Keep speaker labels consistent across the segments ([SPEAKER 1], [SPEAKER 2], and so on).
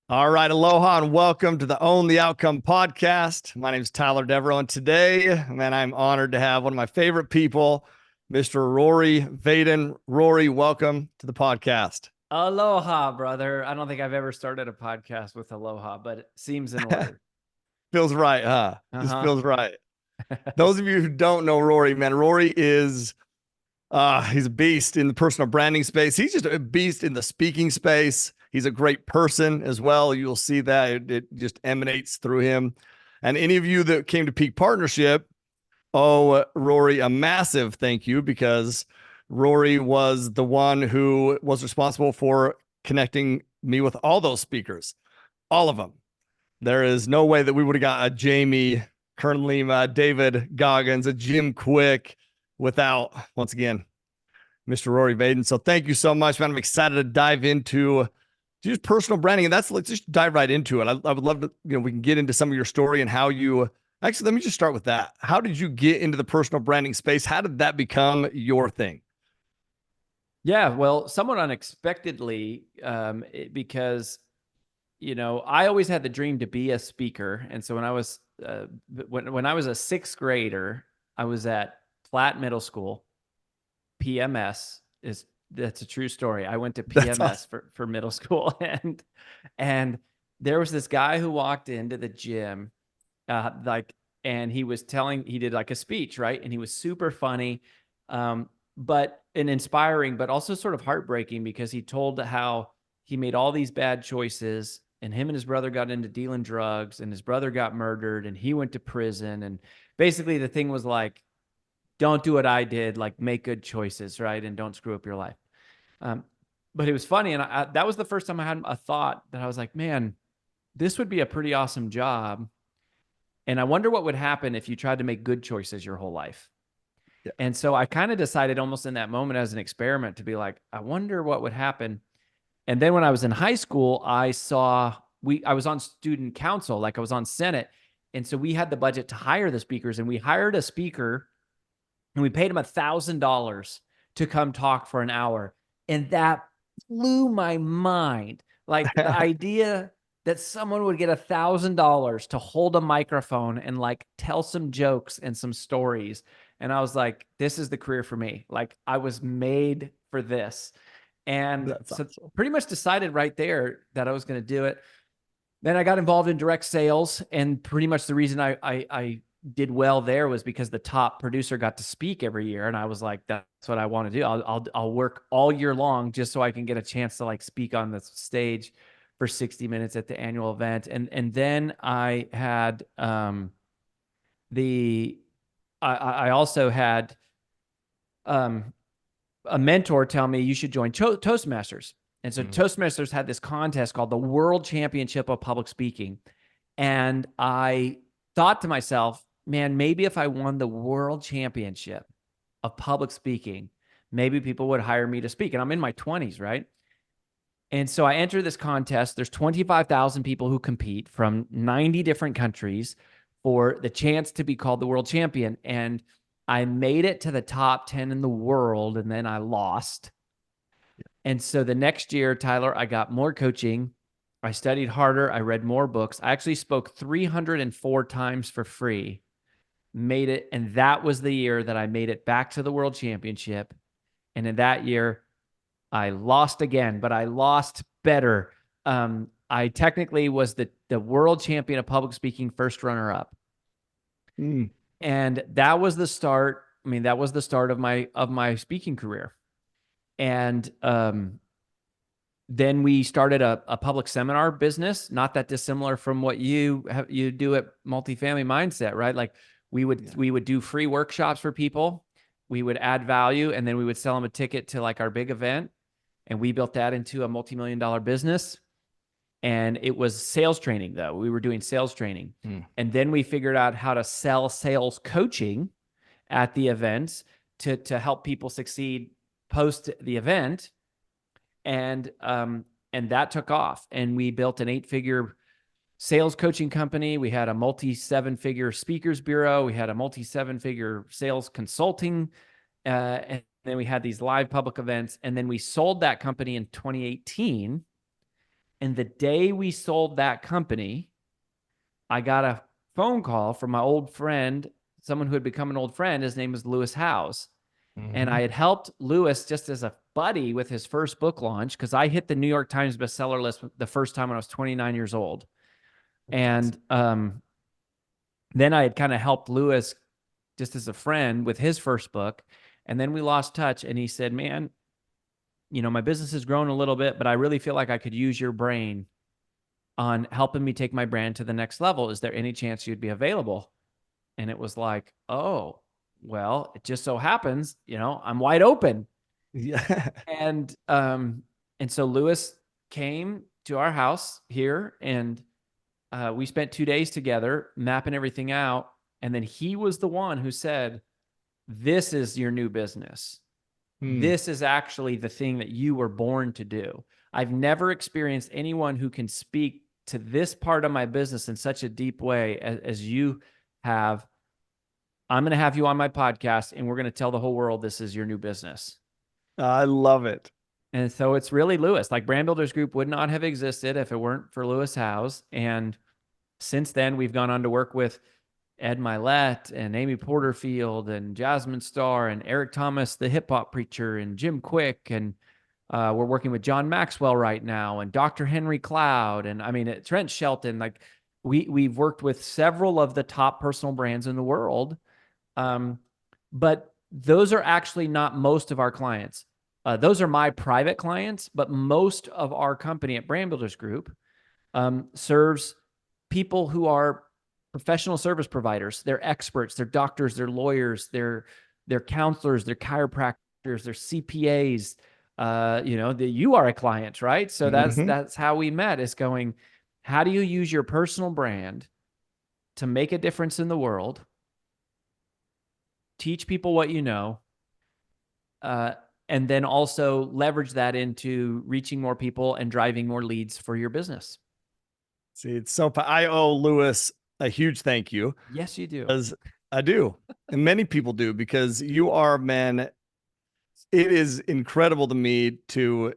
[SPEAKER 1] All right, aloha and welcome to the Own the Outcome podcast. My name is Tyler Devereaux, and today, man, I'm honored to have one of my favorite people, Mr. Rory Vaden. Rory, welcome to the podcast.
[SPEAKER 2] Aloha, brother. I don't think I've ever started a podcast with aloha, but it seems in order.
[SPEAKER 1] Feels right, huh? Just
[SPEAKER 2] Uh-huh.
[SPEAKER 1] feels right. Those of you who don't know Rory, man, Rory is he's a beast in the personal branding space. He's just a beast in the speaking space. He's a great person as well. You'll see that it just emanates through him. And any of you that came to Peak Partnership, Rory, a massive thank you, because Rory was the one who was responsible for connecting me with all those speakers, all of them. There is no way that we would have got a Jamie, Kern Lima, David Goggins, a Jim Quick without, once again, Mr. Rory Vaden. So thank you so much, man. I'm excited to dive into just personal branding. And let's just dive right into it. I would love to, we can get into some of your story and how you actually, let me just start with that. How did you get into the personal branding space? How did that become your thing?
[SPEAKER 2] Yeah, well, somewhat unexpectedly, because I always had the dream to be a speaker, and so when I was a sixth grader, I was at Platt Middle School. PMS is That's a true story. I went to
[SPEAKER 1] That's
[SPEAKER 2] PMS
[SPEAKER 1] awesome.
[SPEAKER 2] for middle school, and there was this guy who walked into the gym, like, and he did like a speech, right? And he was super funny, but and inspiring, but also sort of heartbreaking because he told how he made all these bad choices, and him and his brother got into dealing drugs, and his brother got murdered, and he went to prison, and basically the thing was like, don't do what I did, like make good choices, right? And don't screw up your life. Um, but it was funny. And that was the first time I had a thought that I was like, man, this would be a pretty awesome job. And I wonder what would happen if you tried to make good choices your whole life.
[SPEAKER 1] Yeah.
[SPEAKER 2] And so I kind of decided almost in that moment as an experiment to be like, I wonder what would happen. And then when I was in high school, I was on student council, like I was on Senate. And so we had the budget to hire the speakers, and we hired a speaker and we paid him $1,000 to come talk for an hour. And that blew my mind. Like the idea that someone would get $1,000 to hold a microphone and like tell some jokes and some stories. And I was like, this is the career for me. Like I was made for this. And
[SPEAKER 1] That's
[SPEAKER 2] so
[SPEAKER 1] awesome.
[SPEAKER 2] pretty much decided right there that I was going to do it. Then I got involved in direct sales, and pretty much the reason I did well there was because the top producer got to speak every year, and I was like, that's what I want to do. I'll work all year long just so I can get a chance to like speak on the stage for 60 minutes at the annual event. And then I had the I also had um a mentor tell me you should join Toastmasters. And so
[SPEAKER 1] Mm.
[SPEAKER 2] Toastmasters had this contest called the World Championship of Public Speaking. And I thought to myself, man, maybe if I won the World Championship of Public Speaking, maybe people would hire me to speak. And I'm in my 20s, right? And so I enter this contest. There's 25,000 people who compete from 90 different countries for the chance to be called the world champion. And I made it to the top 10 in the world, and then I lost. And so the next year, Tyler, I got more coaching. I studied harder. I read more books. I actually spoke 304 times for free, made it. And that was the year that I made it back to the world championship. And in that year, I lost again, but I lost better. I technically was the world champion of public speaking, first runner up.
[SPEAKER 1] Mm.
[SPEAKER 2] And that was the start. I mean, that was the start of my speaking career. And then we started a public seminar business, not that dissimilar from what you do at Multifamily Mindset, right? Like
[SPEAKER 1] Yeah.
[SPEAKER 2] we would do free workshops for people, we would add value, and then we would sell them a ticket to like our big event. And we built that into a multi-million-dollar business. And it was sales training, though. We were doing sales training.
[SPEAKER 1] Mm.
[SPEAKER 2] And then we figured out how to sell sales coaching at the events to help people succeed post the event. And that took off. And we built an 8-figure sales coaching company. We had a multi-7-figure speakers bureau. We had a multi-7-figure sales consulting. And then we had these live public events. And then we sold that company in 2018 And the day we sold that company, I got a phone call from my old friend, someone who had become an old friend. His name was Lewis Howes. And I had helped Lewis just as a buddy with his first book launch, because I hit the New York Times bestseller list the first time when I was 29 years old. And then I had kind of helped Lewis just as a friend with his first book. And then we lost touch. And he said, man, my business has grown a little bit, but I really feel like I could use your brain on helping me take my brand to the next level. Is there any chance you'd be available? And it was like, oh, well, it just so happens, I'm wide open.
[SPEAKER 1] Yeah.
[SPEAKER 2] And so Lewis came to our house here, and we spent 2 days together mapping everything out. And then he was the one who said, this is your new business. This is actually the thing that you were born to do. I've never experienced anyone who can speak to this part of my business in such a deep way as you have. I'm going to have you on my podcast, and we're going to tell the whole world this is your new business.
[SPEAKER 1] I love it.
[SPEAKER 2] And so it's really Lewis. Like, Brand Builders Group would not have existed if it weren't for Lewis Howes. And since then, we've gone on to work with Ed Milet and Amy Porterfield and Jasmine Starr and Eric Thomas, the hip hop preacher, and Jim Quick. And we're working with John Maxwell right now, and Dr. Henry Cloud. And I mean, Trent Shelton. Like, we've worked with several of the top personal brands in the world. But those are actually not most of our clients. Those are my private clients, but most of our company at Brand Builders Group serves people who are professional service providers. They're experts, they're doctors, they're lawyers, they're counselors, they're chiropractors, they're CPAs. You are a client, right? So that's how we met, is going, how do you use your personal brand to make a difference in the world? Teach people what you know, and then also leverage that into reaching more people and driving more leads for your business.
[SPEAKER 1] See, it's so I owe Lewis a huge thank you.
[SPEAKER 2] Yes, you do.
[SPEAKER 1] Because I do. And many people do, because you are, man, it is incredible to me to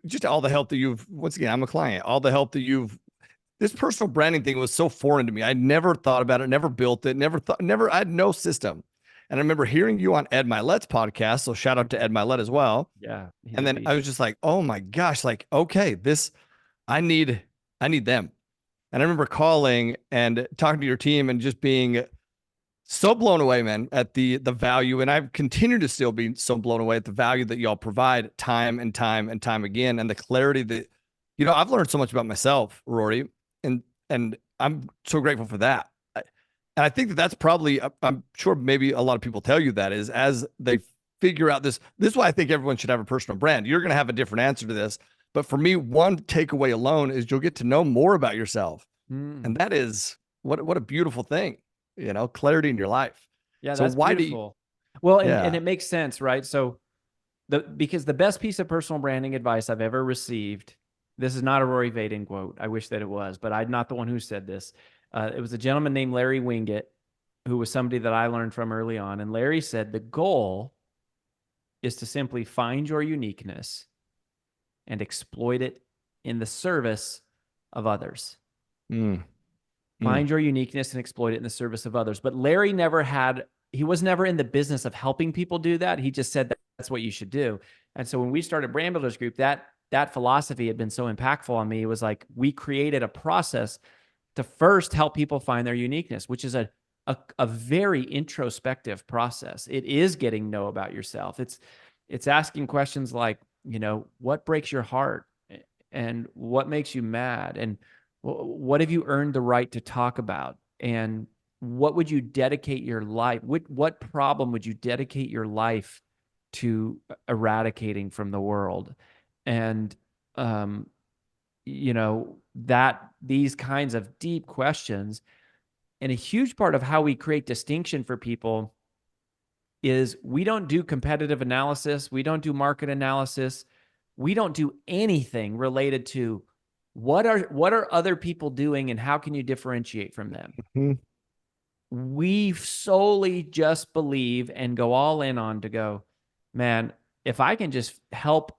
[SPEAKER 1] just all the help that you've, once again, I'm a client, all the help that this personal branding thing was so foreign to me. I never thought about it, never built it, I had no system. And I remember hearing you on Ed Milet's podcast. So shout out to Ed Milet as well.
[SPEAKER 2] Yeah.
[SPEAKER 1] And then I was just like, oh my gosh, like, okay, I need them. And I remember calling and talking to your team and just being so blown away, man, at the value. And I've continued to still be so blown away at the value that y'all provide time and time and time again. And the clarity that, I've learned so much about myself, Rory, and I'm so grateful for that. And I think that's probably, I'm sure maybe a lot of people tell you that, is as they figure out this is why I think everyone should have a personal brand. You're going to have a different answer to this. But for me, one takeaway alone is you'll get to know more about yourself. And that is what a beautiful thing, clarity in your life.
[SPEAKER 2] Yeah,
[SPEAKER 1] so
[SPEAKER 2] that's
[SPEAKER 1] why
[SPEAKER 2] beautiful. And it makes sense, right? So because the best piece of personal branding advice I've ever received, this is not a Rory Vaden quote. I wish that it was, but I'm not the one who said this. It was a gentleman named Larry Winget, who was somebody that I learned from early on. And Larry said, the goal is to simply find your uniqueness and exploit it in the service of others. Find your uniqueness and exploit it in the service of others. But Larry he was never in the business of helping people do that. He just said that's what you should do. And so when we started Brand Builders Group, that philosophy had been so impactful on me. It was like, we created a process to first help people find their uniqueness, which is a very introspective process. It is getting to know about yourself. It's asking questions like, what breaks your heart, and what makes you mad, and what have you earned the right to talk about, and what would you dedicate your life? What problem would you dedicate your life to eradicating from the world? And these kinds of deep questions. And a huge part of how we create distinction for people is we don't do competitive analysis. We don't do market analysis. We don't do anything related to what are other people doing and how can you differentiate from them? We solely just believe and go all in on to go, man, if I can just help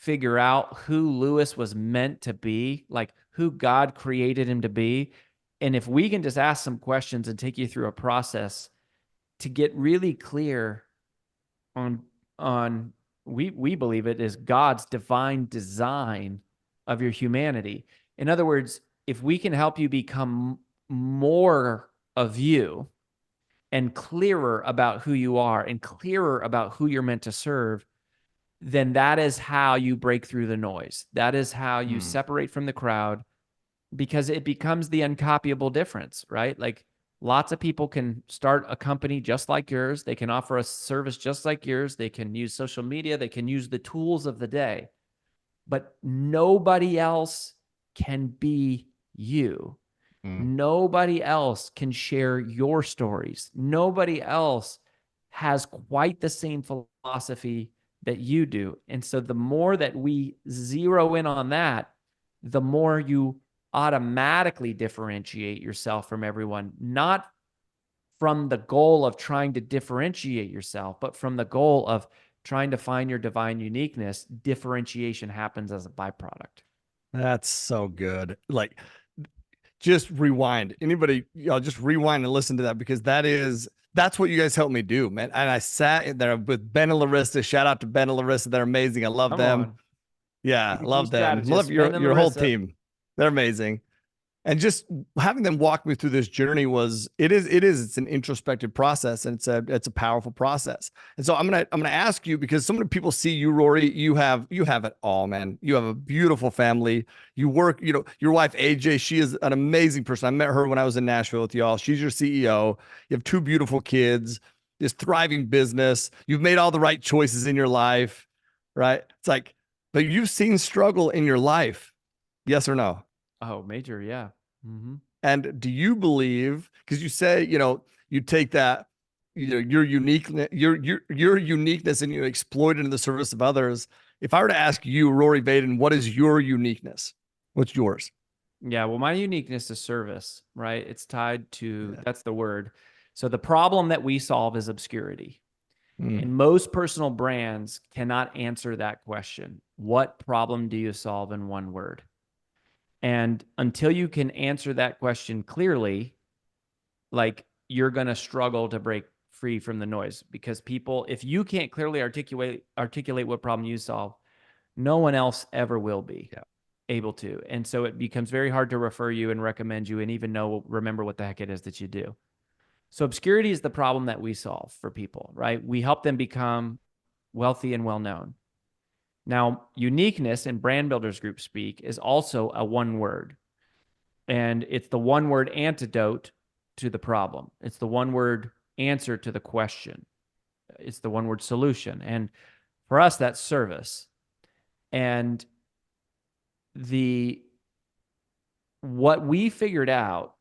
[SPEAKER 2] figure out who Lewis was meant to be, like who God created him to be. And if we can just ask some questions and take you through a process to get really clear on we believe it is God's divine design of your humanity. In other words, if we can help you become more of you and clearer about who you are and clearer about who you're meant to serve, then that is how you break through the noise. That is how you separate from the crowd, because it becomes the uncopyable difference, right? Like lots of people can start a company just like yours. They can offer a service just like yours. They can use social media. They can use the tools of the day, but nobody else can be you. Nobody else can share your stories. Nobody else has quite the same philosophy that you do. And so the more that we zero in on that, the more you automatically differentiate yourself from everyone, not from the goal of trying to differentiate yourself, but from the goal of trying to find your divine uniqueness. Differentiation happens as a byproduct.
[SPEAKER 1] That's so good. Like, just rewind. Anybody, just rewind and listen to that, because that's what you guys helped me do, man. And I sat in there with Ben and Larissa. Shout out to Ben and Larissa. They're amazing. I love
[SPEAKER 2] Come
[SPEAKER 1] them.
[SPEAKER 2] on.
[SPEAKER 1] Yeah,
[SPEAKER 2] EVP
[SPEAKER 1] love them. Love
[SPEAKER 2] strategist, Ben and
[SPEAKER 1] your whole
[SPEAKER 2] Larissa.
[SPEAKER 1] team. They're amazing. And just having them walk me through this journey it's an introspective process, and it's a powerful process. And so I'm gonna ask you, because so many people see you, Rory. You have it all, man. You have a beautiful family. You work, your wife AJ, she is an amazing person. I met her when I was in Nashville with y'all. She's your CEO. You have two beautiful kids, this thriving business. You've made all the right choices in your life, right? It's like, but you've seen struggle in your life, yes or no?
[SPEAKER 2] Oh, major. Yeah.
[SPEAKER 1] And do you believe, because you say, you take that, your uniqueness, your uniqueness, and you exploit it in the service of others. If I were to ask you, Rory Vaden, what is your uniqueness? What's yours?
[SPEAKER 2] Yeah. Well, my uniqueness is service, right? It's tied to, that's the word. So the problem that we solve is obscurity. And most personal brands cannot answer that question. What problem do you solve in one word? And until you can answer that question clearly, like you're going to struggle to break free from the noise, because people, if you can't clearly articulate what problem you solve, no one else ever will be able to. And so it becomes very hard to refer you and recommend you and even remember what the heck it is that you do. So obscurity is the problem that we solve for people, right? We help them become wealthy and well-known. Now, uniqueness in Brand Builders Group speak is also a one word, and it's the one word antidote to the problem. It's the one word answer to the question. It's the one word solution. And for us, that's service. And what we figured out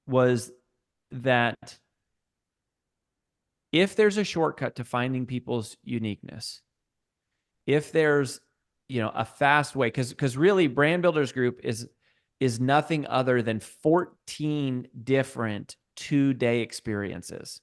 [SPEAKER 2] was that if there's a shortcut to finding people's uniqueness, if there's a fast way, because really Brand Builders Group is nothing other than 14 different 2-day experiences.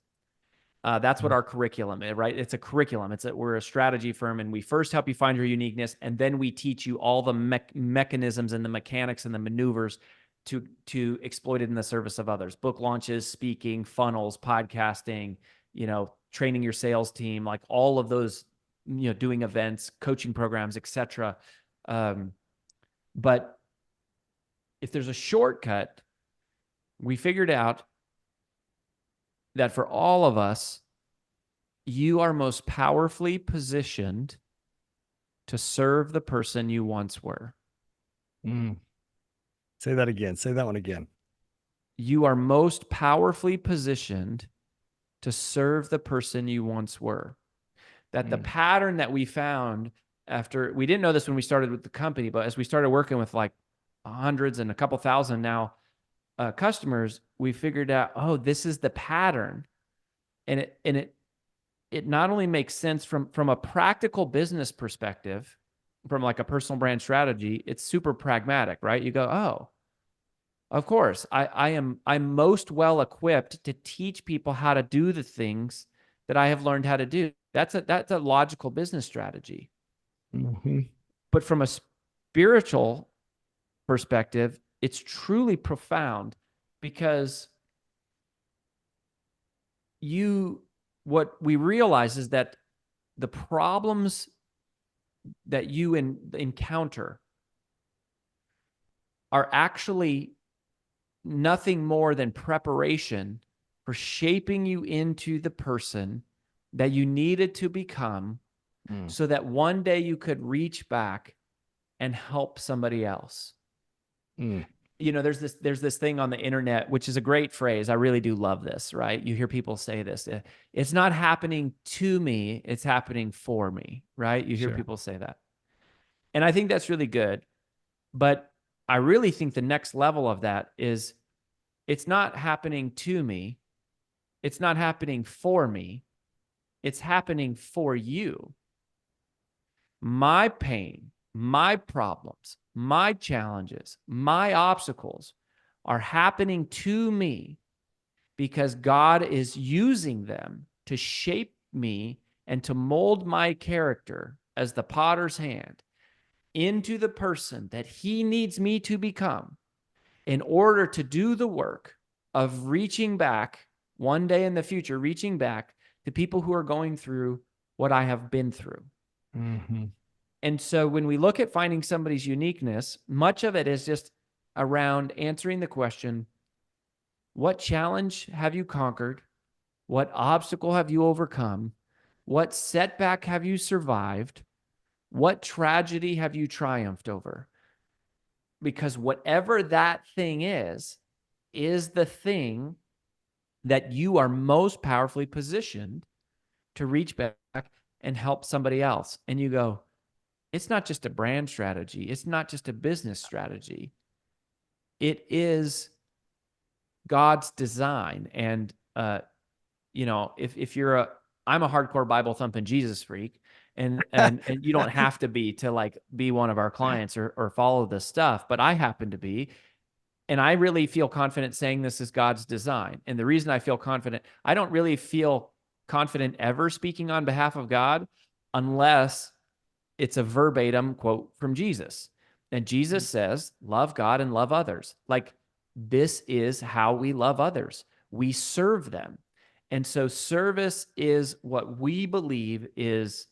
[SPEAKER 2] That's what our curriculum is, right? It's a curriculum. We're a strategy firm, and we first help you find your uniqueness, and then we teach you all the mechanisms and the mechanics and the maneuvers to exploit it in the service of others. Book launches, speaking, funnels, podcasting, training your sales team, like all of those, doing events, coaching programs, etc. But if there's a shortcut, we figured out that for all of us, you are most powerfully positioned to serve the person you once were.
[SPEAKER 1] Say that again. Say that one again.
[SPEAKER 2] You are most powerfully positioned to serve the person you once were. That the pattern that we found after, we didn't know this when we started with the company, but as we started working with like hundreds and a couple thousand now customers, we figured out, oh, this is the pattern. And it not only makes sense from a practical business perspective, from like a personal brand strategy, it's super pragmatic, right? You go, oh, of course, I'm most well equipped to teach people how to do the things that I have learned how to do. That's a logical business strategy.
[SPEAKER 1] Mhm.
[SPEAKER 2] But from a spiritual perspective, it's truly profound because what we realize is that the problems that you encounter are actually nothing more than preparation for shaping you into the person that you needed to become
[SPEAKER 1] Mm.
[SPEAKER 2] so that one day you could reach back and help somebody else.
[SPEAKER 1] Mm.
[SPEAKER 2] There's this thing on the internet, which is a great phrase. I really do love this, right? You hear people say this. It's not happening to me, it's happening for me, right? You hear
[SPEAKER 1] Sure.
[SPEAKER 2] people say that. And I think that's really good. But I really think the next level of that is it's not happening to me, it's not happening for me, it's happening for you. My pain, my problems, my challenges, my obstacles are happening to me because God is using them to shape me and to mold my character as the potter's hand into the person that he needs me to become in order to do the work of reaching back one day in the future, reaching back to people who are going through what I have been through.
[SPEAKER 1] Mm-hmm.
[SPEAKER 2] And so when we look at finding somebody's uniqueness, much of it is just around answering the question, what challenge have you conquered? What obstacle have you overcome? What setback have you survived? What tragedy have you triumphed over? Because whatever that thing is the thing that you are most powerfully positioned to reach back and help somebody else. And you go, it's not just a brand strategy. It's not just a business strategy. It is God's design. And, if you're I'm a hardcore Bible thumping Jesus freak, and you don't have to be to like be one of our clients or follow this stuff, but I happen to be. And I really feel confident saying this is God's design. And the reason I feel confident, I don't really feel confident ever speaking on behalf of God unless it's a verbatim quote from Jesus. And Jesus says, love God and love others. Like, this is how we love others. We serve them. And so service is what we believe is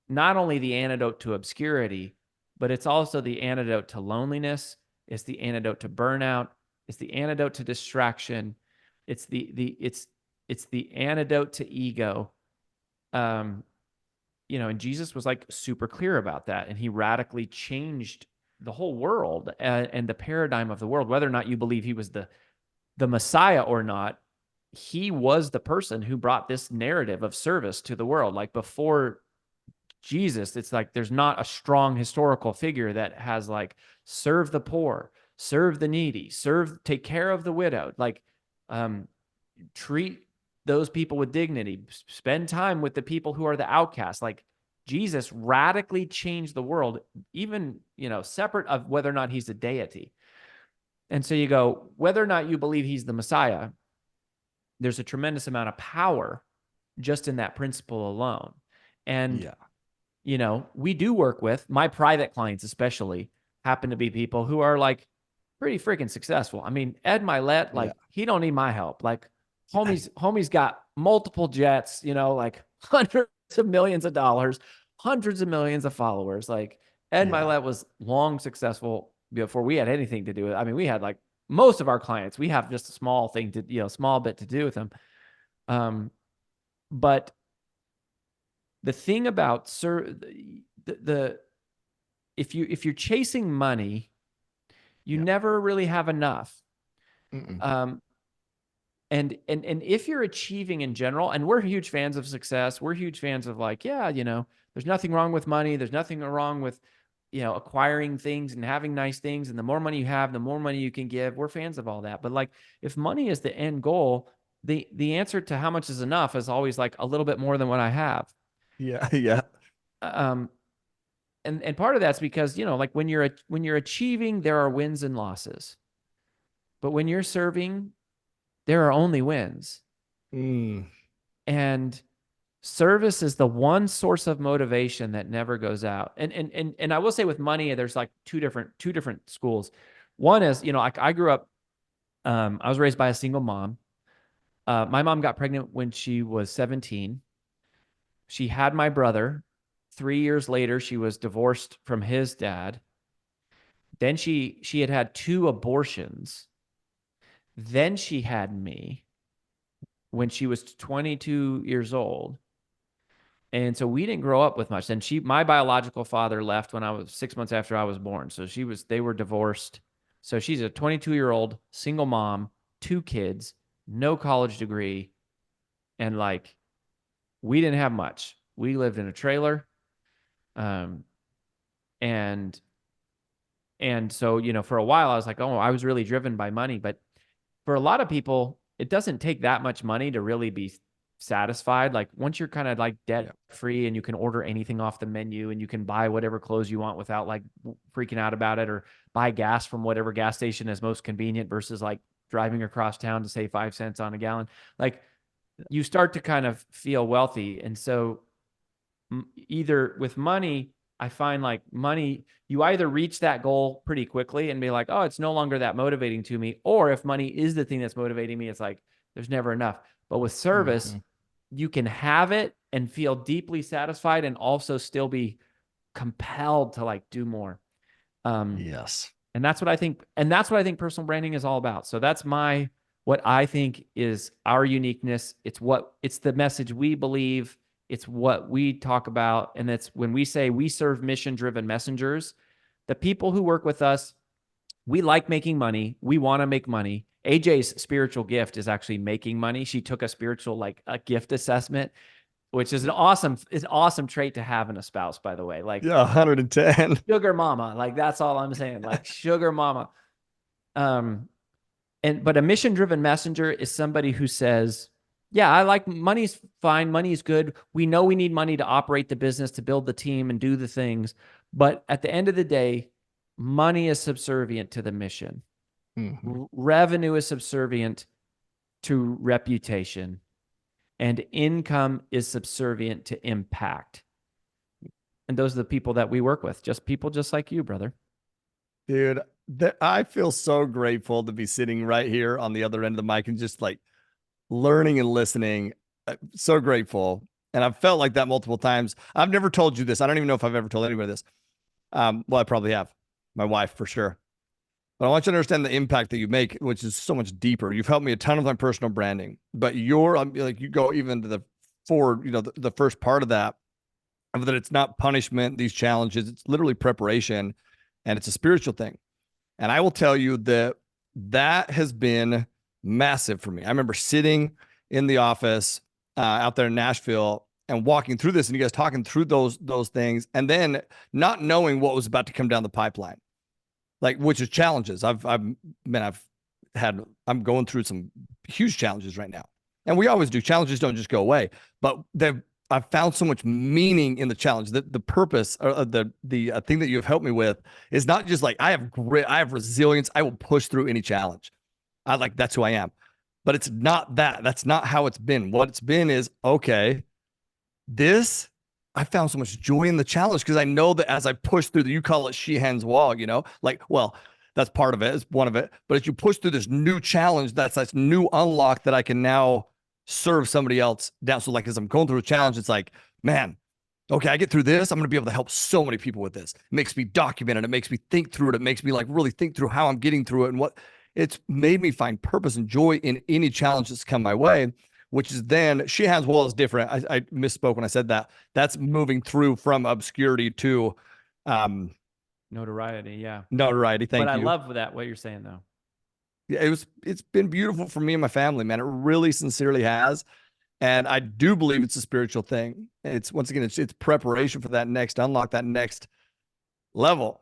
[SPEAKER 2] not only the antidote to obscurity, but it's also the antidote to loneliness. It's the antidote to burnout. It's the antidote to distraction. It's the antidote to ego. Um, and Jesus was like super clear about that, and he radically changed the whole world and the paradigm of the world. Whether or not you believe he was the Messiah or not, he was the person who brought this narrative of service to the world. Like before Jesus, it's like there's not a strong historical figure that has like serve the poor, serve the needy, take care of the widowed, like treat those people with dignity, spend time with the people who are the outcasts. Like Jesus radically changed the world, even, separate of whether or not he's a deity. And so you go, whether or not you believe he's the Messiah, there's a tremendous amount of power just in that principle alone. And
[SPEAKER 1] Yeah.
[SPEAKER 2] we do work with my private clients, especially happen to be people who are like pretty freaking successful. I mean, Ed Milet,
[SPEAKER 1] Yeah.
[SPEAKER 2] like he don't need my help. Like homie's got multiple jets, like hundreds of millions of dollars, hundreds of millions of followers. Like Ed
[SPEAKER 1] Yeah.
[SPEAKER 2] Milet was long successful before we had anything to do with it. I mean, we had like most of our clients, we have just a small thing to, small bit to do with them. But the thing about the if you're chasing money, you
[SPEAKER 1] Yeah.
[SPEAKER 2] never really have enough.
[SPEAKER 1] Mm-mm.
[SPEAKER 2] Um, and if you're achieving in general, and we're huge fans of success, we're huge fans of like, yeah, there's nothing wrong with money, there's nothing wrong with acquiring things and having nice things, and the more money you have, the more money you can give. We're fans of all that. But like, if money is the end goal, the answer to how much is enough is always like a little bit more than what I have.
[SPEAKER 1] Yeah. Yeah.
[SPEAKER 2] Um, and part of that's because like when you're achieving, there are wins and losses, but when you're serving, there are only wins.
[SPEAKER 1] Mm.
[SPEAKER 2] And Service is the one source of motivation that never goes out. And I will say with money, there's like two different schools. One is, I grew up, I was raised by a single mom. My mom got pregnant when she was 17. She had my brother. 3 years later, she was divorced from his dad. Then she had two abortions. Then she had me when she was 22 years old. And so we didn't grow up with much. And my biological father left when I was 6 months after I was born. So they were divorced. So she's a 22-year-old single mom, two kids, no college degree. And like, we didn't have much. We lived in a trailer. And so, for a while I was like, oh, I was really driven by money. But for a lot of people, it doesn't take that much money to really be satisfied. Like once you're kind of like debt free and you can order anything off the menu and you can buy whatever clothes you want without like freaking out about it, or buy gas from whatever gas station is most convenient versus like driving across town to save 5 cents on a gallon. Like you start to kind of feel wealthy. And so either with money, I find like money, you either reach that goal pretty quickly and be like, oh, it's no longer that motivating to me. Or if money is the thing that's motivating me, it's like, there's never enough. But with service, you can have it and feel deeply satisfied and also still be compelled to like do more.
[SPEAKER 1] Yes.
[SPEAKER 2] And that's what I think. And that's what I think personal branding is all about. So that's what I think is our uniqueness. It's the message we believe. It's what we talk about. And that's when we say we serve mission-driven messengers, the people who work with us, we like making money. We want to make money. AJ's spiritual gift is actually making money. She took a spiritual, like a gift assessment, which is an awesome trait to have in a spouse, by the way. Like
[SPEAKER 1] 110.
[SPEAKER 2] Sugar mama. Like that's all I'm saying. Like sugar mama. But a mission-driven messenger is somebody who says, yeah, I like money's fine. Money's good. We know we need money to operate the business, to build the team and do the things. But at the end of the day, money is subservient to the mission. Revenue is subservient to reputation, and income is subservient to impact. And those are the people that we work with, just people just like you, brother.
[SPEAKER 1] Dude, I feel so grateful to be sitting right here on the other end of the mic and just like learning and listening. So grateful. And I've felt like that multiple times. I've never told you this. I don't even know if I've ever told anybody this. Well, I probably have. My wife, for sure. But I want you to understand the impact that you make, which is so much deeper. You've helped me a ton with my personal branding, but like you go even to the first part of that it's not punishment, these challenges, it's literally preparation, and it's a spiritual thing. And I will tell you that has been massive for me. I remember sitting in the office out there in Nashville and walking through this, and you guys talking through those things, and then not knowing what was about to come down the pipeline. Like, which is challenges. I'm going through some huge challenges right now. And we always do. Challenges don't just go away, but I've found so much meaning in the challenge. The purpose or the thing that you've helped me with is not just like, I have grit, I have resilience. I will push through any challenge. That's who I am, but it's not that. That's not how it's been. What it's been is, okay, I found so much joy in the challenge because I know that as I push through you call it Sheehan's wall, well, that's part of it. It's one of it. But as you push through this new challenge, that's new unlock that I can now serve somebody else down. So like, as I'm going through a challenge, it's like, man, okay, I get through this. I'm going to be able to help so many people with this. It makes me document it. It makes me think through it. It makes me like really think through how I'm getting through it. And it's made me find purpose and joy in any challenge that's come my way. Which is then Sheehan's wall is different. I misspoke when I said that. That's moving through from obscurity to
[SPEAKER 2] notoriety. Yeah.
[SPEAKER 1] Notoriety. Thank you.
[SPEAKER 2] But I love what you're saying though.
[SPEAKER 1] Yeah, it's been beautiful for me and my family, man. It really sincerely has. And I do believe it's a spiritual thing. It's once again, it's preparation for that next unlock, that next level.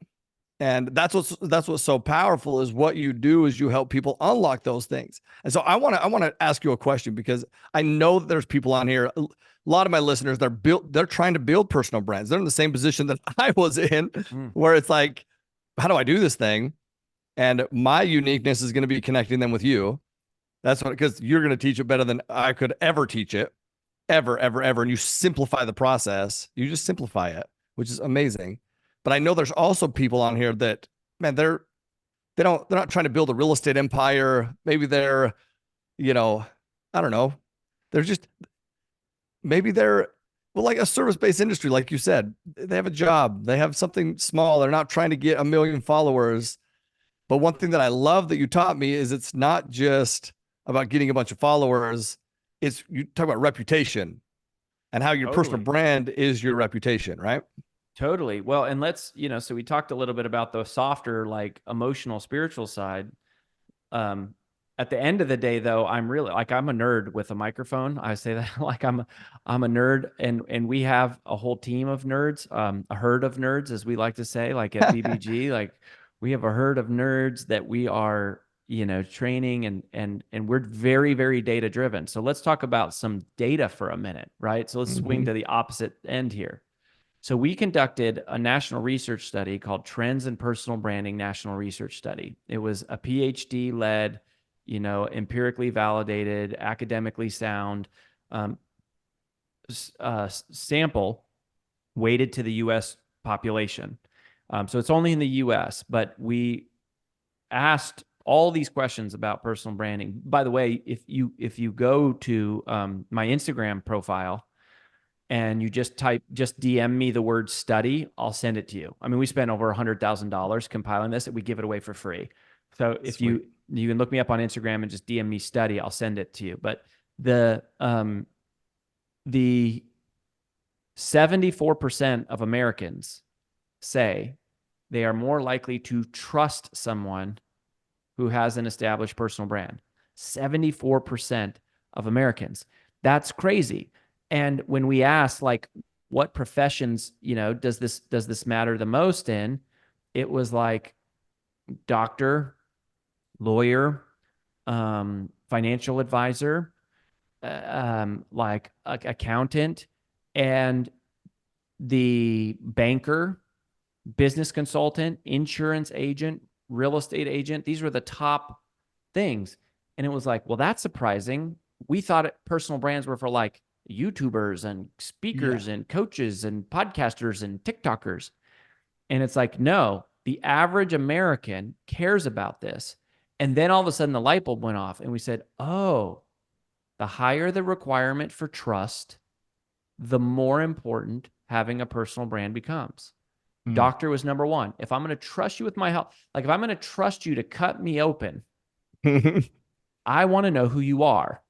[SPEAKER 1] And that's what's so powerful is what you do is you help people unlock those things. And so I want to ask you a question because I know that there's people on here. A lot of my listeners, they're trying to build personal brands. They're in the same position that I was in, where it's like, how do I do this thing? And my uniqueness is going to be connecting them with you. That's because you're going to teach it better than I could ever teach it. ever, ever, ever. And you simplify the process. You just simplify it, which is amazing. But I know there's also people on here that, man, they're not trying to build a real estate empire. Maybe they're, you know, I don't know. They're just maybe they're well, like a service-based industry, like you said. They have a job, they have something small. They're not trying to get a million followers. But one thing that I love that you taught me is it's not just about getting a bunch of followers. It's you talk about reputation and how your personal
[SPEAKER 2] Totally.
[SPEAKER 1] brand is your reputation, right?
[SPEAKER 2] Totally. Well, and let's, so we talked a little bit about the softer, like emotional, spiritual side. Um, at the end of the day, though, I'm really like I'm a nerd with a microphone. I say that like I'm a nerd, and we have a whole team of nerds, a herd of nerds, as we like to say, like at BBG. Like we have a herd of nerds that we are, training, and we're very, very data driven. So let's talk about some data for a minute, right? So let's swing to the opposite end here. So we conducted a national research study called Trends in Personal Branding National Research Study. It was a PhD led, empirically validated, academically sound sample weighted to the U.S. population. So it's only in the U.S., but we asked all these questions about personal branding. By the way, if you go to my Instagram profile, and you just DM me the word study, I'll send it to you. I mean, we spent over $100,000 compiling this, and we give it away for free. So if
[SPEAKER 1] Sweet.
[SPEAKER 2] you can look me up on Instagram and just DM me study, I'll send it to you. But the 74% of Americans say they are more likely to trust someone who has an established personal brand. 74% of Americans. That's crazy. And when we asked, like, what professions, does this matter the most in, it was like doctor, lawyer, financial advisor, like accountant, and the banker, business consultant, insurance agent, real estate agent. These were the top things. And it was like, well, that's surprising. We thought personal brands were for like YouTubers and speakers and coaches and podcasters and TikTokers. And it's like, no, the average American cares about this. And then all of a sudden the light bulb went off and we said, oh, the higher the requirement for trust, the more important having a personal brand becomes. Doctor was number one. If I'm going to trust you with my health, like if I'm going to trust you to cut me open, I want to know who you are.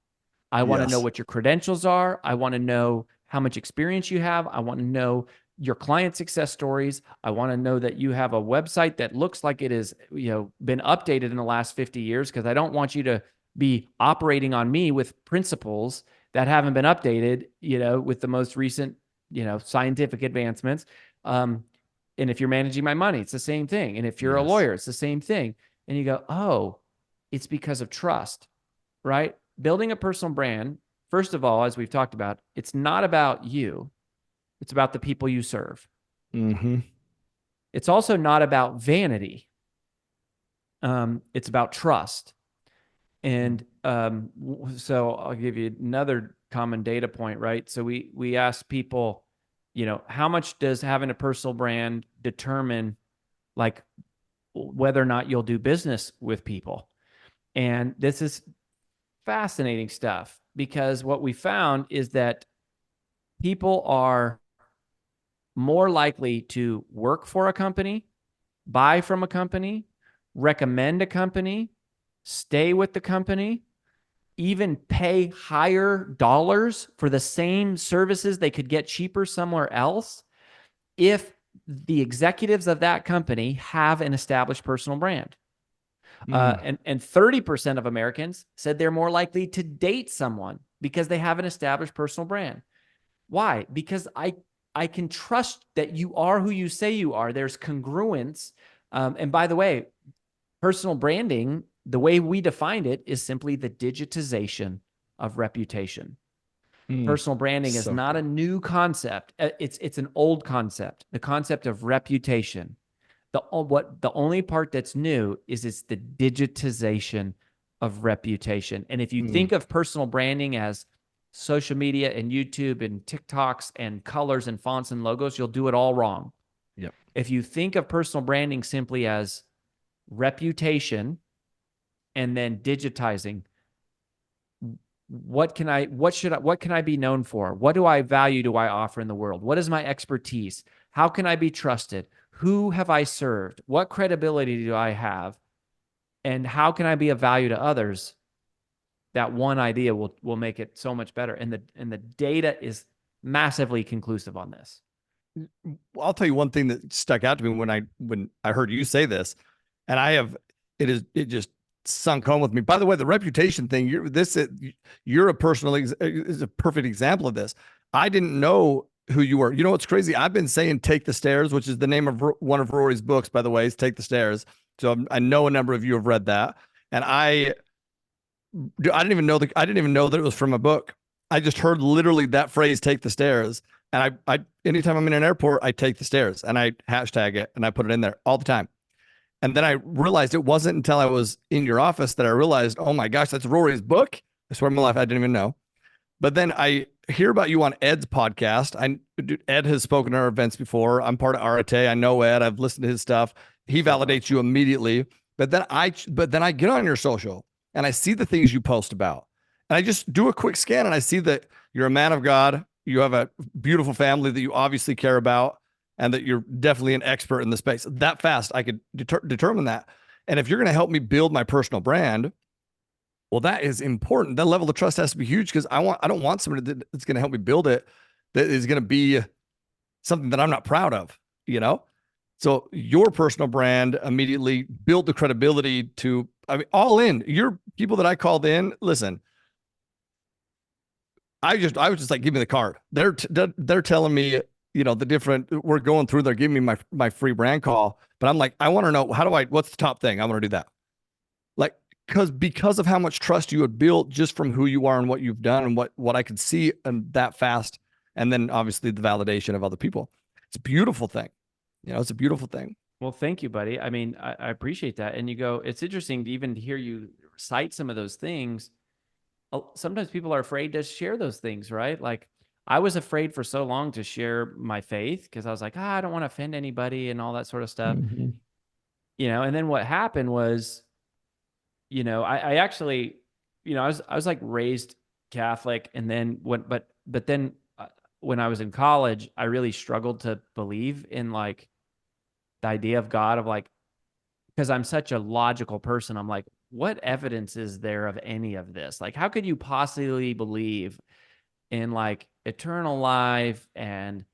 [SPEAKER 2] I want to know what your credentials are. I want to know how much experience you have. I want to know your client success stories. I want to know that you have a website that looks like it is, been updated in the last 50 years, because I don't want you to be operating on me with principles that haven't been updated, with the most recent, scientific advancements. And if you're managing my money, it's the same thing. And if you're a lawyer, it's the same thing. And you go, oh, it's because of trust, right? Building a personal brand, first of all, as we've talked about, it's not about you. It's about the people you serve.
[SPEAKER 1] Mm-hmm.
[SPEAKER 2] It's also not about vanity. It's about trust. And so I'll give you another common data point, right? So we asked people, how much does having a personal brand determine, like, whether or not you'll do business with people? And this is fascinating stuff, because what we found is that people are more likely to work for a company, buy from a company, recommend a company, stay with the company, even pay higher dollars for the same services they could get cheaper somewhere else, if the executives of that company have an established personal brand. And 30% of Americans said they're more likely to date someone because they have an established personal brand. Why? Because I can trust that you are who you say you are. There's congruence. And by the way, personal branding, the way we defined it, is simply the digitization of reputation. Personal branding is not a new concept. It's an old concept, the concept of reputation. The only part that's new is it's the digitization of reputation. And if you think of personal branding as social media and YouTube and TikToks and colors and fonts and logos, you'll do it all wrong.
[SPEAKER 1] Yep.
[SPEAKER 2] If you think of personal branding simply as reputation and then digitizing, what can I be known for? What do I offer in the world? What is my expertise? How can I be trusted? Who have I served? What credibility do I have? And how can I be of value to others? That one idea will make it so much better. And the data is massively conclusive on this.
[SPEAKER 1] I'll tell you one thing that stuck out to me when I heard you say this, and it just sunk home with me. By the way, the reputation thing, you're a personal is a perfect example of this. I didn't know who you were. You know what's crazy? I've been saying "Take the Stairs," which is the name of one of Rory's books, by the way, is "Take the Stairs." So I know a number of you have read that, and I didn't even know that it was from a book. I just heard literally that phrase, "Take the stairs." And I anytime I'm in an airport, I take the stairs and I hashtag it and I put it in there all the time. And then I realized it wasn't until I was in your office that I realized, oh my gosh, that's Rory's book. I swear on my life, I didn't even know. But then I hear about you on Ed's podcast. Ed has spoken at our events before. I'm part of Arate. I know Ed. I've listened to his stuff. He validates you immediately. But then I get on your social and I see the things you post about. And I just do a quick scan and I see that you're a man of God. You have a beautiful family that you obviously care about, and that you're definitely an expert in the space. That fast, I could determine that. And if you're going to help me build my personal brand, well, that is important. That level of trust has to be huge, because I don't want somebody that's going to help me build it that is going to be something that I'm not proud of, you know? So your personal brand immediately built the credibility to, I mean, all in. Your people that I called in, listen, I was just like, give me the card. They're telling me, you know, the different, we're going through, they're giving me my free brand call, but I'm like, I want to know, what's the top thing? I want to do that. Like, because of how much trust you had built just from who you are and what you've done and what I could see and that fast. And then obviously the validation of other people. It's a beautiful thing. You know, it's a beautiful thing.
[SPEAKER 2] Well, thank you, buddy. I mean, I appreciate that. And you go, it's interesting to even hear you cite some of those things. Sometimes people are afraid to share those things, right? Like, I was afraid for so long to share my faith because I was like, I don't want to offend anybody and all that sort of stuff.
[SPEAKER 1] Mm-hmm.
[SPEAKER 2] You know, and then what happened was, you know, I actually, you know, I was like raised Catholic, and then but then when I was in college, I really struggled to believe in like the idea of God, of like, because I'm such a logical person. I'm like, what evidence is there of any of this? Like, how could you possibly believe in like eternal life and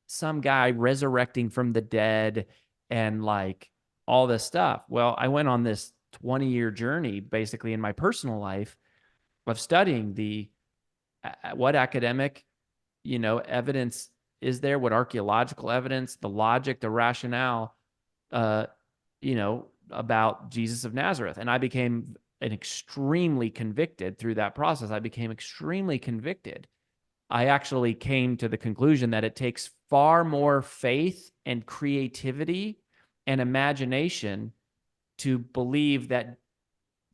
[SPEAKER 2] some guy resurrecting from the dead and like all this stuff? Well, I went on this 20-year journey basically in my personal life of studying what academic, you know, evidence is there, what archaeological evidence, the logic, the rationale, you know, about Jesus of Nazareth. And I became extremely convicted through that process. I became extremely convicted. I actually came to the conclusion that it takes far more faith and creativity and imagination to believe that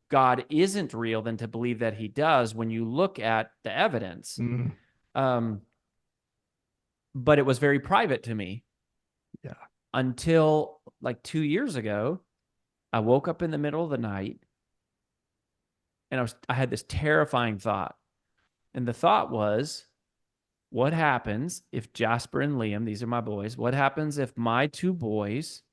[SPEAKER 2] God isn't real than to believe that he does when you look at the evidence.
[SPEAKER 1] Mm.
[SPEAKER 2] But it was very private to me.
[SPEAKER 1] Yeah.
[SPEAKER 2] Until like 2 years ago, I woke up in the middle of the night and I had this terrifying thought. And the thought was, what happens if Jasper and Liam, these are my boys, what happens if my two boys,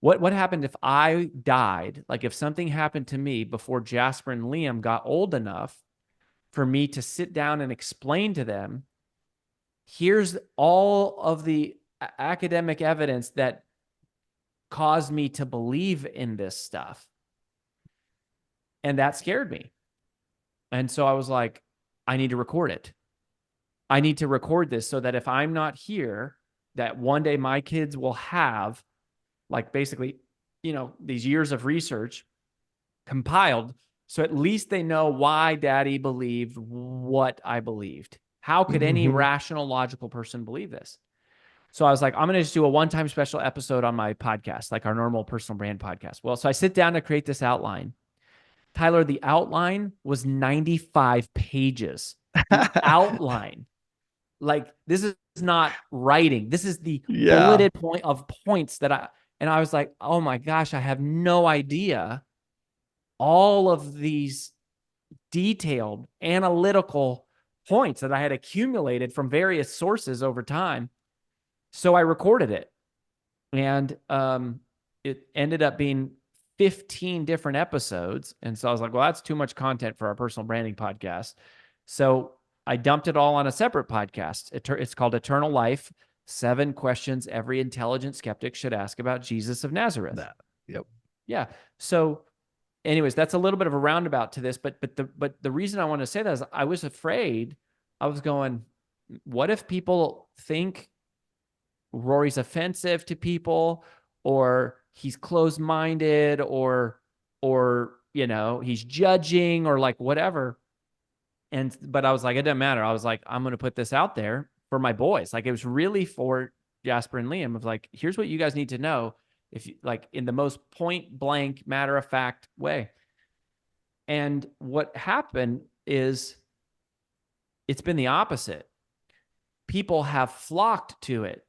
[SPEAKER 2] what happened if I died? Like, if something happened to me before Jasper and Liam got old enough for me to sit down and explain to them, here's all of the academic evidence that caused me to believe in this stuff. And that scared me. And so I was like, I need to record it. I need to record this so that if I'm not here, that one day my kids will have, like, basically, you know, these years of research compiled. So at least they know why daddy believed what I believed. How could any rational, logical person believe this? So I was like, I'm going to just do a one-time special episode on my podcast, like our normal personal brand podcast. Well, so I sit down to create this outline. Tyler, the outline was 95 pages. The outline. Like, this is not writing. This is the
[SPEAKER 1] Yeah.
[SPEAKER 2] bulleted point of points and I was like, oh my gosh, I have no idea all of these detailed analytical points that I had accumulated from various sources over time. So I recorded it, and it ended up being 15 different episodes. And so I was like, well, that's too much content for our personal branding podcast. So I dumped it all on a separate podcast. It's called Eternal Life: 7 Questions Every Intelligent Skeptic Should Ask About Jesus of Nazareth.
[SPEAKER 1] That. Yep.
[SPEAKER 2] Yeah. So anyways, that's a little bit of a roundabout to this, but the reason I want to say that is I was afraid. I was going, what if people think Rory's offensive to people, or he's closed-minded, or he's judging, or like whatever. But I was like, it doesn't matter. I was like, I'm going to put this out there for my boys. Like, it was really for Jasper and Liam, of like, here's what you guys need to know, if you like, in the most point blank, matter of fact way. And what happened is it's been the opposite. People have flocked to it.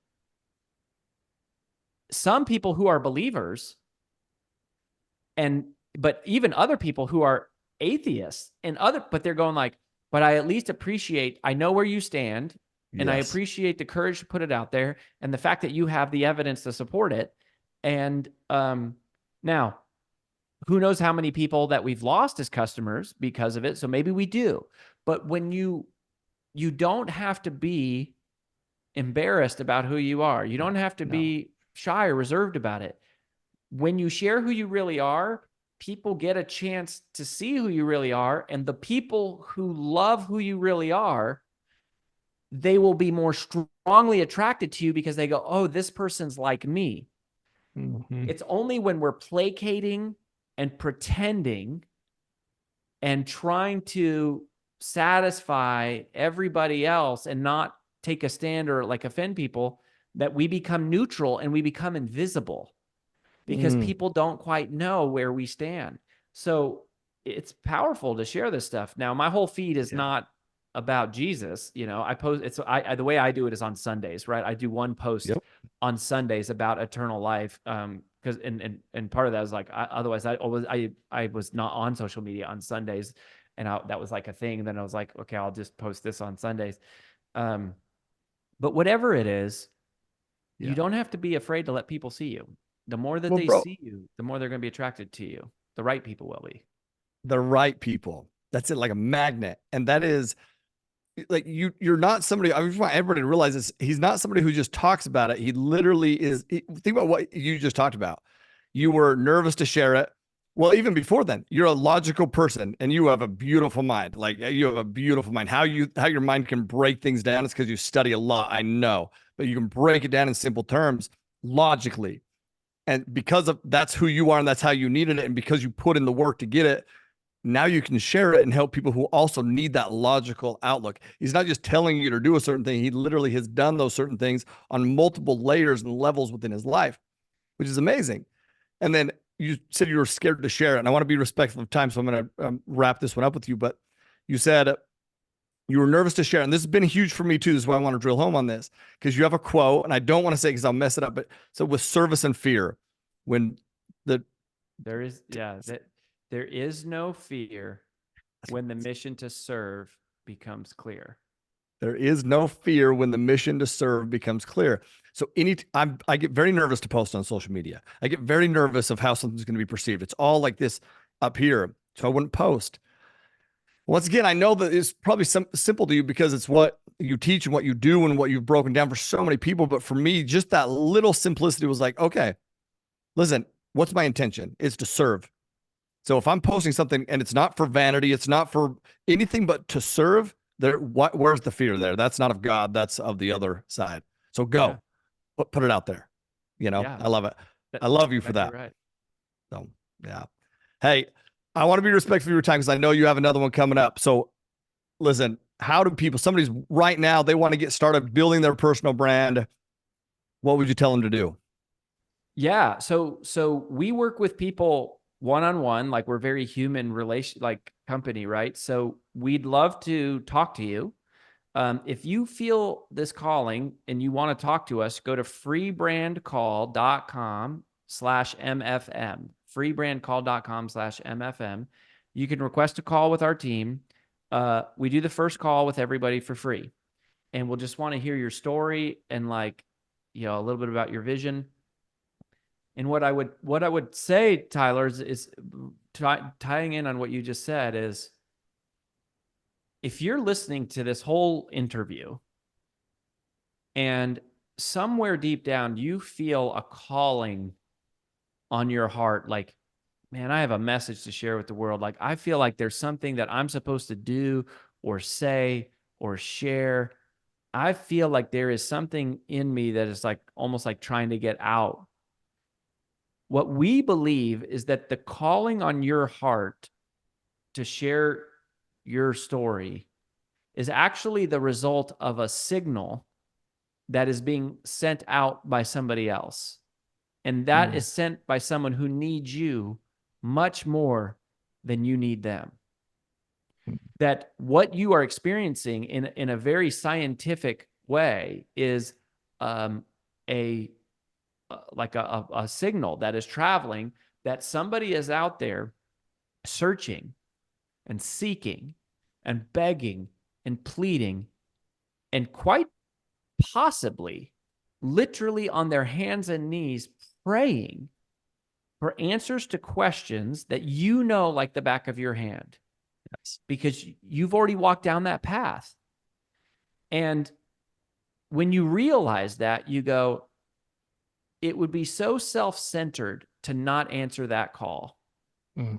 [SPEAKER 2] Some people who are believers, but even other people who are atheists, but they're going like, but I at least appreciate, I know where you stand, and I appreciate the courage to put it out there, and the fact that you have the evidence to support it. And now, who knows how many people that we've lost as customers because of it. So maybe we do. But when you don't have to be embarrassed about who you are. You don't have to be shy or reserved about it. When you share who you really are, people get a chance to see who you really are. And the people who love who you really are, they will be more strongly attracted to you because they go, oh, this person's like me. Mm-hmm. It's only when we're placating and pretending and trying to satisfy everybody else and not take a stand or like offend people that we become neutral and we become invisible, because people don't quite know where we stand. So it's powerful to share this stuff. Now, my whole feed is not about Jesus. I post the way I do it is on Sundays, right? I do one post on Sundays about eternal life. Because and part of that is like, otherwise I was not on social media on Sundays, and that was like a thing. And then I was like, okay, I'll just post this on Sundays. But whatever it is, you don't have to be afraid to let people see you. The more that they see you, the more they're going to be attracted to you. The right people will be.
[SPEAKER 1] The right people. That's it, like a magnet. And that is like, you're not somebody, I just want everybody to realize this. He's not somebody who just talks about it. He literally is. Think about what you just talked about. You were nervous to share it. Well, even before then, you're a logical person and you have a beautiful mind. Like, you have a beautiful mind. How your mind can break things down is because you study a lot. I know, but you can break it down in simple terms logically. And because of that's who you are and that's how you needed it, and because you put in the work to get it, now you can share it and help people who also need that logical outlook. He's not just telling you to do a certain thing. He literally has done those certain things on multiple layers and levels within his life, which is amazing. And then you said you were scared to share it. And I want to be respectful of time, so I'm going to wrap this one up with you. But you said you were nervous to share. And this has been huge for me too. This is why I want to drill home on this, because you have a quote, and I don't want to say it because I'll mess it up. But so with service and fear, when
[SPEAKER 2] there is no fear when the mission to serve becomes clear.
[SPEAKER 1] There is no fear when the mission to serve becomes clear. So I get very nervous to post on social media. I get very nervous of how something's going to be perceived. It's all like this up here, so I wouldn't post. Once again, I know that it's probably simple to you because it's what you teach and what you do and what you've broken down for so many people. But for me, just that little simplicity was like, okay, listen, what's my intention? It's to serve. So if I'm posting something and it's not for vanity, it's not for anything but to serve, where's the fear there? That's not of God. That's of the other side. So go, put it out there. I love it. I love you for that.
[SPEAKER 2] Right.
[SPEAKER 1] So, yeah. Hey, I want to be respectful of your time because I know you have another one coming up. So listen, how do somebody's right now, they want to get started building their personal brand. What would you tell them to do?
[SPEAKER 2] Yeah. So we work with people one-on-one, like we're very human relation, like company, right? So we'd love to talk to you. If you feel this calling and you want to talk to us, go to freebrandcall.com/MFM, freebrandcall.com/MFM. You can request a call with our team. We do the first call with everybody for free. And we'll just want to hear your story and like, a little bit about your vision. And what I would say, Tyler, is tying in on what you just said is, if you're listening to this whole interview and somewhere deep down you feel a calling on your heart, like, man, I have a message to share with the world. Like, I feel like there's something that I'm supposed to do or say or share. I feel like there is something in me that is like almost like trying to get out. What we believe is that the calling on your heart to share your story is actually the result of a signal that is being sent out by somebody else. And that is sent by someone who needs you much more than you need them. That what you are experiencing in a very scientific way is a signal that is traveling, that somebody is out there searching and seeking and begging and pleading and quite possibly literally on their hands and knees praying for answers to questions that like the back of your hand. Yes. Because you've already walked down that path. And when you realize that, you go, it would be so self-centered to not answer that call.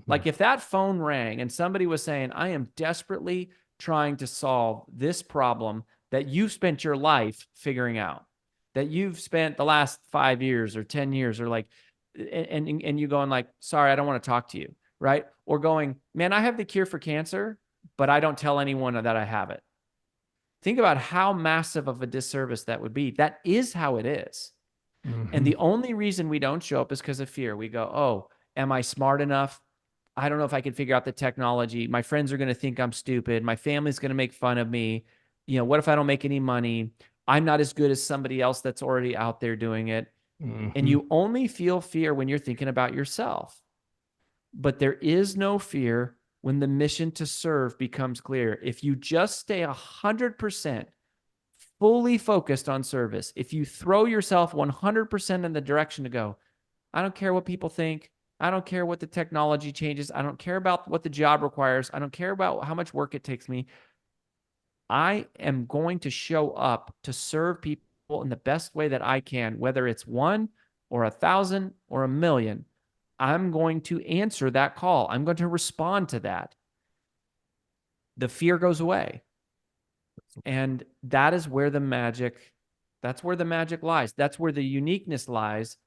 [SPEAKER 2] Like if that phone rang and somebody was saying, I am desperately trying to solve this problem that you've spent your life figuring out, that you've spent the last 5 years or 10 years, or like, and you going like, sorry, I don't want to talk to you. Right. Or going, man, I have the cure for cancer, but I don't tell anyone that I have it. Think about how massive of a disservice that would be. That is how it is. And the only reason we don't show up is because of fear. We go, oh, am I smart enough? I don't know if I can figure out the technology. My friends are going to think I'm stupid. My family's going to make fun of me. What if I don't make any money? I'm not as good as somebody else that's already out there doing it. And you only feel fear when you're thinking about yourself. But there is no fear when the mission to serve becomes clear. If you just stay 100% fully focused on service, if you throw yourself 100% in the direction to go, I don't care what people think. I don't care what the technology changes. I don't care about what the job requires. I don't care about how much work it takes me. I am going to show up to serve people in the best way that I can, whether it's 1 or 1,000 or 1,000,000. I'm going to answer that call. I'm going to respond to that. The fear goes away. And that is where the magic, that's where the magic lies. That's where the uniqueness lies.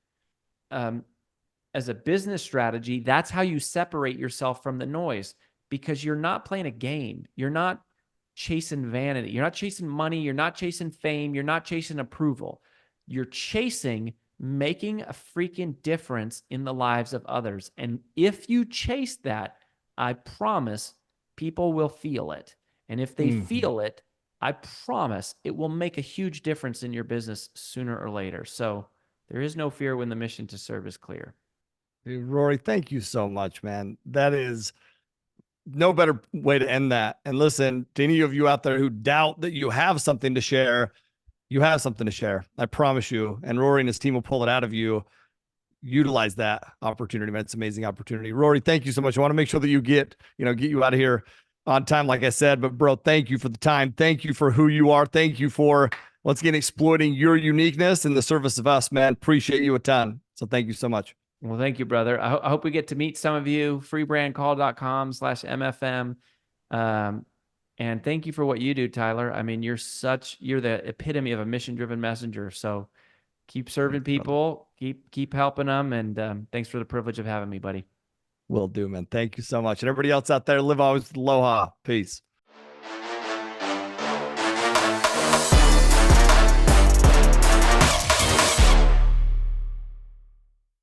[SPEAKER 2] As a business strategy, that's how you separate yourself from the noise, because you're not playing a game. You're not chasing vanity. You're not chasing money. You're not chasing fame. You're not chasing approval. You're chasing making a freaking difference in the lives of others. And if you chase that, I promise people will feel it. And if they feel it, I promise it will make a huge difference in your business sooner or later. So there is no fear when the mission to serve is clear.
[SPEAKER 1] Dude, Rory, thank you so much, man. That is no better way to end that. And listen, to any of you out there who doubt that you have something to share, you have something to share. I promise you. And Rory and his team will pull it out of you. Utilize that opportunity, man. It's an amazing opportunity. Rory, thank you so much. I want to make sure that you get you out of here on time, like I said. But bro, thank you for the time. Thank you for who you are. Thank you for once again exploiting your uniqueness in the service of us, man. Appreciate you a ton. So thank you so much.
[SPEAKER 2] Well, thank you, brother. I hope we get to meet some of you. freebrandcall.com/MFM. And thank you for what you do, Tyler. I mean, you're the epitome of a mission-driven messenger. So keep serving people, keep helping them. And thanks for the privilege of having me, buddy.
[SPEAKER 1] Will do, man. Thank you so much. And everybody else out there, live always with aloha. Peace.